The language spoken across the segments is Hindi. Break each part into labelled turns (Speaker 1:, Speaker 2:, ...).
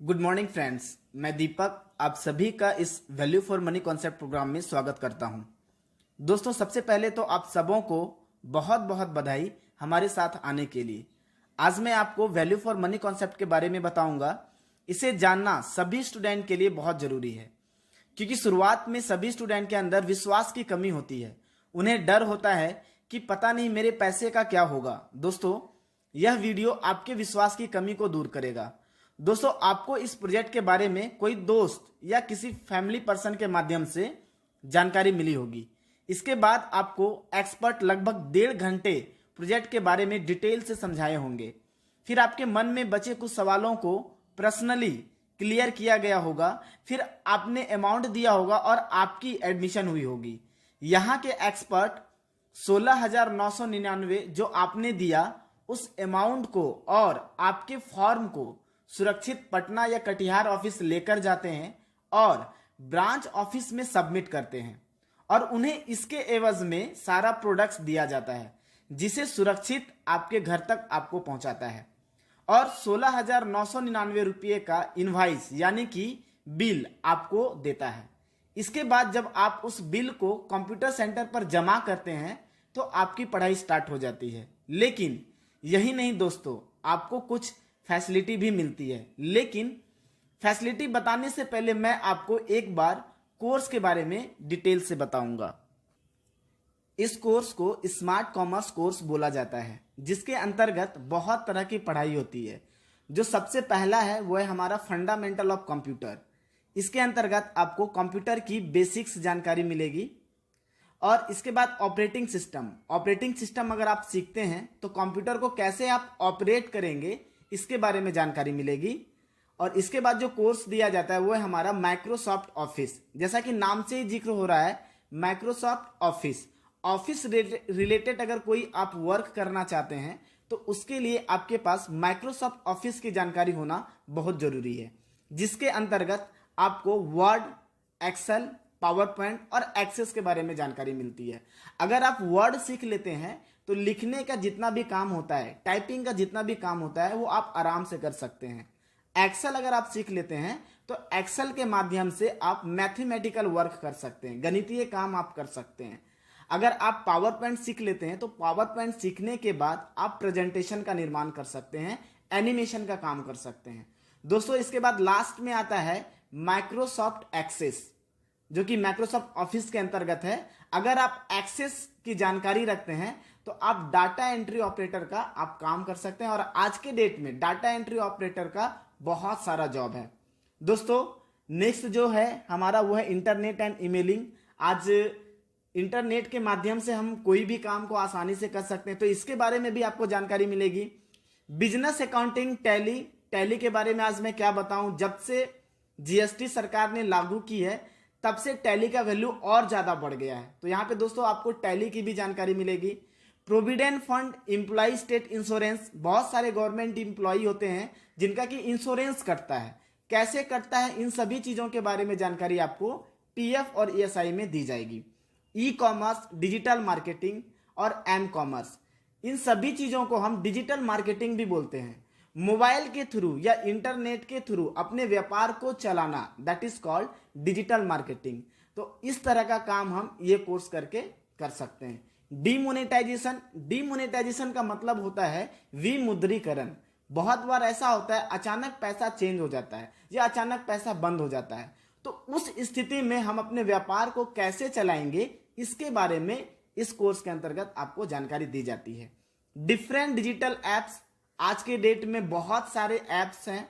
Speaker 1: गुड मॉर्निंग फ्रेंड्स, मैं दीपक आप सभी का इस value for money concept program में स्वागत करता हूं। दोस्तों, सबसे पहले तो आप सबों को बहुत बहुत बधाई हमारे साथ आने के लिए। आज मैं आपको वैल्यू फॉर मनी कॉन्सेप्ट के बारे में बताऊंगा। इसे जानना सभी स्टूडेंट के लिए बहुत जरूरी है, क्योंकि शुरुआत में सभी स्टूडेंट के अंदर विश्वास की कमी होती है। उन्हें डर होता है कि पता नहीं मेरे पैसे का क्या होगा। दोस्तों, यह वीडियो आपके विश्वास की कमी को दूर करेगा। दोस्तों, आपको इस प्रोजेक्ट के बारे में कोई दोस्त या किसी फैमिली पर्सन के माध्यम से जानकारी मिली होगी। इसके बाद आपको एक्सपर्ट लगभग 1.5 घंटे प्रोजेक्ट के बारे में डिटेल से समझाए होंगे। फिर आपके मन में बचे कुछ सवालों को पर्सनली क्लियर किया गया होगा। फिर आपने अमाउंट दिया होगा और आपकी एडमिशन हुई होगी। यहाँ के एक्सपर्ट 16,999 जो आपने दिया उस अमाउंट को और आपके फॉर्म को सुरक्षित पटना या कटिहार ऑफिस लेकर जाते हैं और ब्रांच ऑफिस में सबमिट करते हैं और उन्हें इसके एवज में सारा प्रोडक्ट्स दिया जाता है, जिसे सुरक्षित आपके घर तक आपको पहुंचाता है। और 16,999 रुपये का इनवाइस यानी कि बिल आपको देता है। इसके बाद जब आप उस बिल को कंप्यूटर सेंटर पर जमा करते हैं तो आपकी पढ़ाई स्टार्ट हो जाती है। लेकिन यही नहीं दोस्तों, आपको कुछ फैसिलिटी भी मिलती है। लेकिन फैसिलिटी बताने से पहले मैं आपको एक बार कोर्स के बारे में डिटेल से बताऊंगा। इस कोर्स को स्मार्ट कॉमर्स कोर्स बोला जाता है, जिसके अंतर्गत बहुत तरह की पढ़ाई होती है। जो सबसे पहला है वो है हमारा फंडामेंटल ऑफ कंप्यूटर। इसके अंतर्गत आपको कंप्यूटर की बेसिक्स जानकारी मिलेगी। और इसके बाद ऑपरेटिंग सिस्टम अगर आप सीखते हैं तो कंप्यूटर को कैसे आप ऑपरेट करेंगे इसके बारे में जानकारी मिलेगी। और इसके बाद जो कोर्स दिया जाता है वो है हमारा माइक्रोसॉफ्ट ऑफिस। जैसा कि नाम से ही जिक्र हो रहा है, माइक्रोसॉफ्ट ऑफिस रिलेटेड अगर कोई आप वर्क करना चाहते हैं तो उसके लिए आपके पास माइक्रोसॉफ्ट ऑफिस की जानकारी होना बहुत जरूरी है, जिसके अंतर्गत आपको वर्ड, एक्सेल, पावर पॉइंट और एक्सेस के बारे में जानकारी मिलती है। अगर आप वर्ड सीख लेते हैं तो लिखने का जितना भी काम होता है, टाइपिंग का जितना भी काम होता है वो आप आराम से कर सकते हैं। एक्सेल अगर आप सीख लेते हैं तो एक्सेल के माध्यम से आप मैथमेटिकल वर्क कर सकते हैं, गणितीय काम आप कर सकते हैं। अगर आप पावर पॉइंट सीख लेते हैं तो पावर पॉइंट सीखने के बाद आप प्रेजेंटेशन का निर्माण कर सकते हैं, एनिमेशन का काम कर सकते हैं। दोस्तों, इसके बाद लास्ट में आता है माइक्रोसॉफ्ट एक्सेस, जो कि माइक्रोसॉफ्ट ऑफिस के अंतर्गत है। अगर आप एक्सेस की जानकारी रखते हैं तो आप डाटा एंट्री ऑपरेटर का आप काम कर सकते हैं। और आज के डेट में डाटा एंट्री ऑपरेटर का बहुत सारा जॉब है। दोस्तों, नेक्स्ट जो है हमारा वो है इंटरनेट एंड ईमेलिंग। आज इंटरनेट के माध्यम से हम कोई भी काम को आसानी से कर सकते हैं, तो इसके बारे में भी आपको जानकारी मिलेगी। बिजनेस अकाउंटिंग, टैली के बारे में आज मैं क्या बताऊं। जब से जीएसटी सरकार ने लागू की है तब से टैली का वैल्यू और ज्यादा बढ़ गया है। तो यहाँ पे दोस्तों आपको टैली की भी जानकारी मिलेगी। Provident fund, employ state insurance, बहुत सारे गवर्नमेंट इंप्लॉय होते हैं जिनका कि इंश्योरेंस कटता है, कैसे कटता है, इन सभी चीजों के बारे में जानकारी आपको पीएफ और ईएसआई में दी जाएगी। ई कॉमर्स, डिजिटल मार्केटिंग और एम कॉमर्स, इन सभी चीजों को हम डिजिटल मार्केटिंग भी बोलते हैं। मोबाइल के थ्रू या इंटरनेट के थ्रू अपने व्यापार को चलाना, that is called digital marketing. तो इस तरह का काम हम ये कोर्स करके कर सकते हैं। डीमोनेटाइजेशन का मतलब होता है विमुद्रीकरण। बहुत बार ऐसा होता है अचानक पैसा चेंज हो जाता है या अचानक पैसा बंद हो जाता है, तो उस स्थिति में हम अपने व्यापार को कैसे चलाएंगे इसके बारे में इस कोर्स के अंतर्गत आपको जानकारी दी जाती है। डिफरेंट डिजिटल एप्स, आज के डेट में बहुत सारे ऐप्स हैं।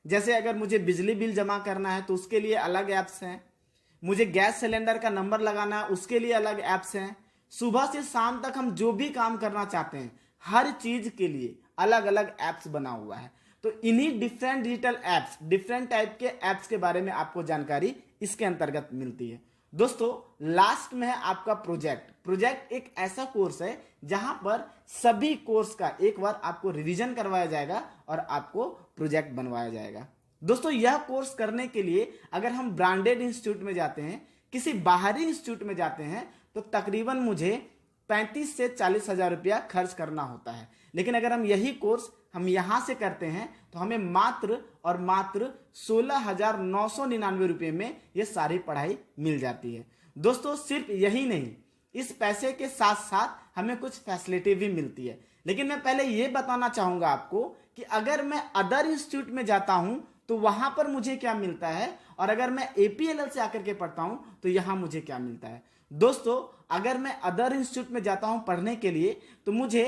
Speaker 1: जैसे अगर मुझे बिजली बिल जमा करना है तो उसके लिए अलग ऐप्स हैं, मुझे गैस सिलेंडर का नंबर लगाना है उसके लिए अलग ऐप्स हैं। सुबह से शाम तक हम जो भी काम करना चाहते हैं हर चीज के लिए अलग अलग ऐप्स बना हुआ है। तो इन्हीं different digital apps, different type के ऐप्स के बारे में आपको जानकारी इसके अंतर्गत मिलती है। दोस्तों, लास्ट में है आपका प्रोजेक्ट एक ऐसा कोर्स है जहां पर सभी कोर्स का एक बार आपको रिवीजन करवाया जाएगा और आपको प्रोजेक्ट बनवाया जाएगा। दोस्तों, यह कोर्स करने के लिए अगर हम ब्रांडेड इंस्टीट्यूट में जाते हैं, किसी बाहरी इंस्टीट्यूट में जाते हैं तो तकरीबन मुझे 35 से 40 हजार रुपया खर्च करना होता है। लेकिन अगर हम यही कोर्स हम यहां से करते हैं तो तो हमें मात्र और मात्र 16,999 रुपये में ये सारी पढ़ाई मिल जाती है। दोस्तों सिर्फ यही नहीं, इस पैसे के साथ साथ हमें कुछ फैसिलिटी भी मिलती है। लेकिन मैं पहले ये बताना चाहूंगा आपको कि अगर मैं अदर इंस्टीट्यूट में जाता हूं तो वहां पर मुझे क्या मिलता है, और अगर मैं APLL से आकर के पढ़ता हूं तो यहां मुझे क्या मिलता है। दोस्तों अगर मैं अदर इंस्टीट्यूट में जाता हूं पढ़ने के लिए तो मुझे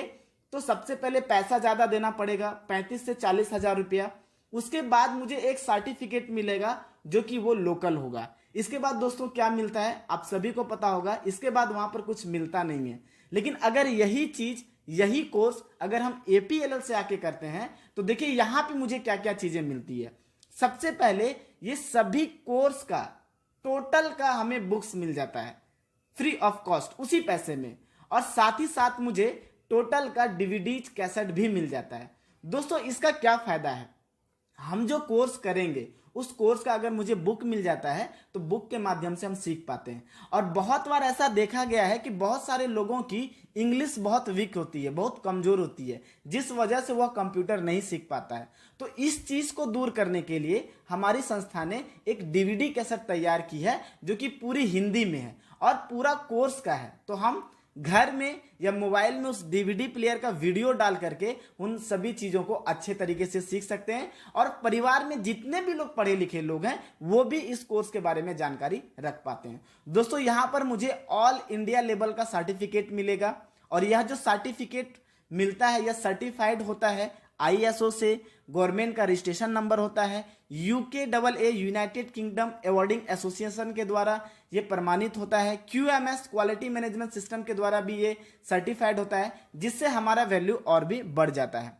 Speaker 1: तो सबसे पहले पैसा ज्यादा देना पड़ेगा, 35 से 40 हजार रुपया। उसके बाद मुझे एक सर्टिफिकेट मिलेगा जो कि वो लोकल होगा। इसके बाद दोस्तों क्या मिलता है आप सभी को पता होगा, इसके बाद वहां पर कुछ मिलता नहीं है। लेकिन अगर यही चीज, यही कोर्स अगर हम APLL से आके करते हैं तो देखिए यहां पे मुझे क्या क्या चीजें मिलती है। सबसे पहले ये सभी कोर्स का टोटल का हमें बुक्स मिल जाता है फ्री ऑफ कॉस्ट उसी पैसे में, और साथ ही साथ मुझे टोटल का DVD कैसेट भी मिल जाता है। दोस्तों इसका क्या फायदा है, हम जो कोर्स करेंगे उस कोर्स का अगर मुझे बुक मिल जाता है तो बुक के माध्यम से हम सीख पाते हैं। और बहुत बार ऐसा देखा गया है कि बहुत सारे लोगों की इंग्लिश बहुत वीक होती है, बहुत कमजोर होती है, जिस वजह से वह कंप्यूटर नहीं सीख पाता है। तो इस चीज को दूर करने के लिए हमारी संस्था ने एक DVD कैसेट तैयार की है जो कि पूरी हिंदी में है और पूरा कोर्स का है। तो हम घर में या मोबाइल में उस DVD प्लेयर का वीडियो डाल करके उन सभी चीजों को अच्छे तरीके से सीख सकते हैं, और परिवार में जितने भी लोग पढ़े लिखे लोग हैं वो भी इस कोर्स के बारे में जानकारी रख पाते हैं। दोस्तों यहां पर मुझे ऑल इंडिया लेवल का सर्टिफिकेट मिलेगा, और यह जो सर्टिफिकेट मिलता है यह सर्टिफाइड होता है ISO से, गवर्नमेंट का रजिस्ट्रेशन नंबर होता है, UKAA United kingdom awarding association के द्वारा ये प्रमाणित होता है, QMS क्वालिटी मैनेजमेंट सिस्टम के द्वारा भी ये सर्टिफाइड होता है, जिससे हमारा वैल्यू और भी बढ़ जाता है।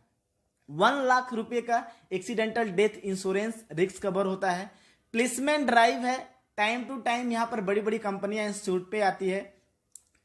Speaker 1: 1 लाख रुपए का accidental death insurance risk cover होता है। प्लेसमेंट ड्राइव है, टाइम टू टाइम यहाँ पर बड़ी बड़ी कंपनियां इंस्टीट्यूट पे आती है,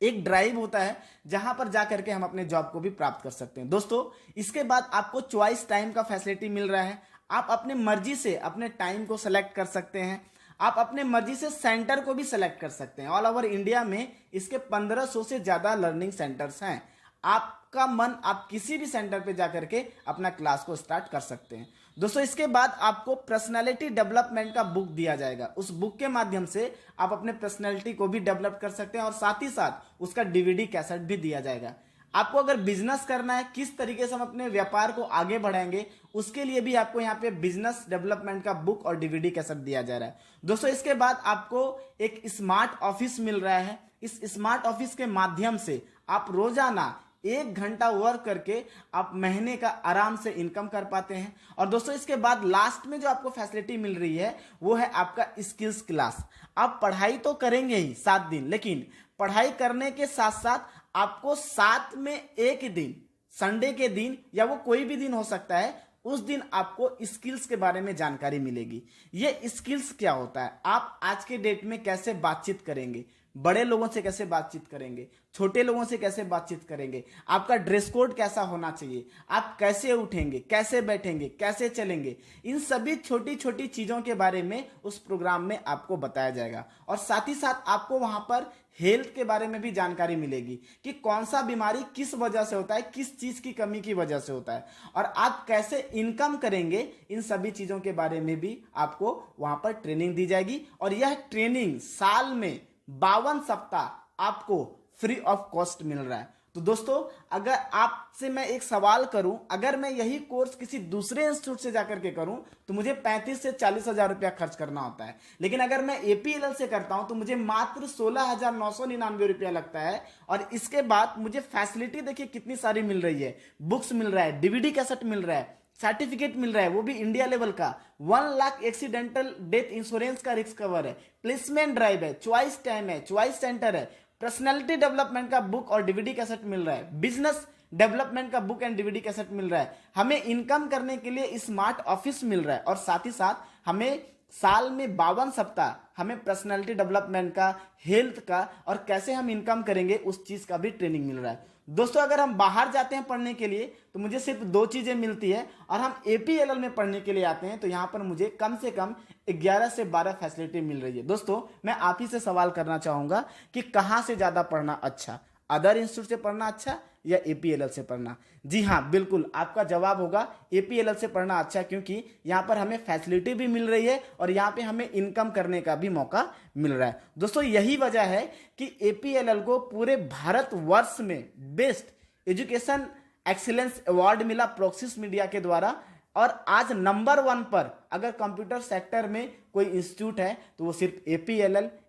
Speaker 1: एक ड्राइव होता है जहां पर जाकर के हम अपने जॉब को भी प्राप्त कर सकते हैं। दोस्तों इसके बाद आपको चॉइस टाइम का फैसिलिटी मिल रहा है, आप अपने मर्जी से अपने टाइम को सेलेक्ट कर सकते हैं, आप अपने मर्जी से सेंटर को भी सेलेक्ट कर सकते हैं। ऑल ओवर इंडिया में इसके 1500 से ज्यादा लर्निंग सेंटर्स हैं। आपका मन, आप किसी भी सेंटर पे जाकर के अपना क्लास को स्टार्ट कर सकते हैं। दोस्तों इसके बाद आपको पर्सनालिटी डेवलपमेंट का बुक दिया जाएगा, उस बुक के माध्यम से आप अपने पर्सनालिटी को भी डेवलप कर सकते हैं, और साथ ही साथ उसका DVD कैसेट भी दिया जाएगा। आपको अगर बिजनेस करना है, किस तरीके से हम अपने व्यापार को आगे बढ़ाएंगे, उसके लिए भी आपको यहाँ पे बिजनेस डेवलपमेंट का बुक और DVD कैसेट दिया जा रहा है। दोस्तों इसके बाद आपको एक स्मार्ट ऑफिस मिल रहा है। इस स्मार्ट ऑफिस के माध्यम से आप रोजाना 1 घंटा वर्क करके आप महीने का आराम से इनकम कर पाते हैं। और दोस्तों इसके बाद लास्ट में जो आपको फैसिलिटी मिल रही है वो है आपका स्किल्स क्लास। आप पढ़ाई तो करेंगे ही 7 दिन, लेकिन पढ़ाई करने के साथ साथ आपको साथ में एक दिन, संडे के दिन या वो कोई भी दिन हो सकता है, उस दिन आपको स्किल्स के बारे में जानकारी मिलेगी। ये स्किल्स क्या होता है, आप आज के डेट में कैसे बातचीत करेंगे, बड़े लोगों से कैसे बातचीत करेंगे, छोटे लोगों से कैसे बातचीत करेंगे, आपका ड्रेस कोड कैसा होना चाहिए, आप कैसे उठेंगे, कैसे बैठेंगे, कैसे चलेंगे, इन सभी छोटी छोटी चीजों के बारे में उस प्रोग्राम में आपको बताया जाएगा। और साथ ही साथ आपको वहां पर हेल्थ के बारे में भी जानकारी मिलेगी कि कौन सा बीमारी किस वजह से होता है, किस चीज की कमी की वजह से होता है, और आप कैसे इनकम करेंगे, इन सभी चीजों के बारे में भी आपको वहां पर ट्रेनिंग दी जाएगी। और यह ट्रेनिंग साल में 52 सप्ताह आपको फ्री ऑफ कॉस्ट मिल रहा है। तो दोस्तों अगर आपसे मैं एक सवाल करूं, अगर मैं यही कोर्स किसी दूसरे इंस्टीट्यूट से जाकर के करूं तो मुझे 35 से 40 हजार रुपया खर्च करना होता है, लेकिन अगर मैं APLL से करता हूं तो मुझे मात्र 16,999 रुपया लगता है। और इसके बाद मुझे फैसिलिटी देखिए कितनी सारी मिल रही है, बुक्स मिल रहा है, DVD कैसेट मिल रहा है, सर्टिफिकेट मिल रहा है वो भी इंडिया लेवल का, 1 लाख एक्सीडेंटल डेथ इंश्योरेंस का रिस्क कवर है, प्लेसमेंट ड्राइव है, चॉइस टाइम है, चॉइस सेंटर है, पर्सनालिटी डेवलपमेंट का बुक और DVD कैसेट मिल रहा है, बिजनेस डेवलपमेंट का बुक एंड DVD कैसेट मिल रहा है, हमें इनकम करने के लिए स्मार्ट ऑफिस मिल रहा है, और साथ ही साथ हमें साल में 52 सप्ताह हमें पर्सनालिटी डेवलपमेंट का, हेल्थ का, और कैसे हम इनकम करेंगे उस चीज का भी ट्रेनिंग मिल रहा है। दोस्तों अगर हम बाहर जाते हैं पढ़ने के लिए तो मुझे सिर्फ 2 चीजें मिलती है, और हम APLL में पढ़ने के लिए आते हैं तो यहाँ पर मुझे कम से कम 11 से 12 फैसिलिटी मिल रही है। दोस्तों मैं आप ही से सवाल करना चाहूंगा कि कहाँ से ज्यादा पढ़ना अच्छा, अदर इंस्टीट्यूट से पढ़ना अच्छा या एपीएलएल से पढ़ना? जी हाँ, बिल्कुल आपका जवाब होगा एपीएलएल से पढ़ना अच्छा, क्योंकि यहाँ पर हमें फैसिलिटी भी मिल रही है और यहाँ पे हमें इनकम करने का भी मौका मिल रहा है। दोस्तों यही वजह है कि एपीएलएल को पूरे भारतवर्ष में बेस्ट एजुकेशन एक्सीलेंस अवार्ड मिला प्रोक्सिस मीडिया के द्वारा। और आज नंबर 1 पर अगर कंप्यूटर सेक्टर में कोई इंस्टीट्यूट है तो वो सिर्फ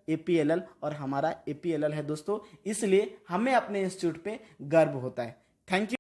Speaker 1: एपीएलएल और हमारा एपीएलएल है दोस्तों। इसलिए हमें अपने इंस्टीट्यूट पे गर्व होता है। Thank you.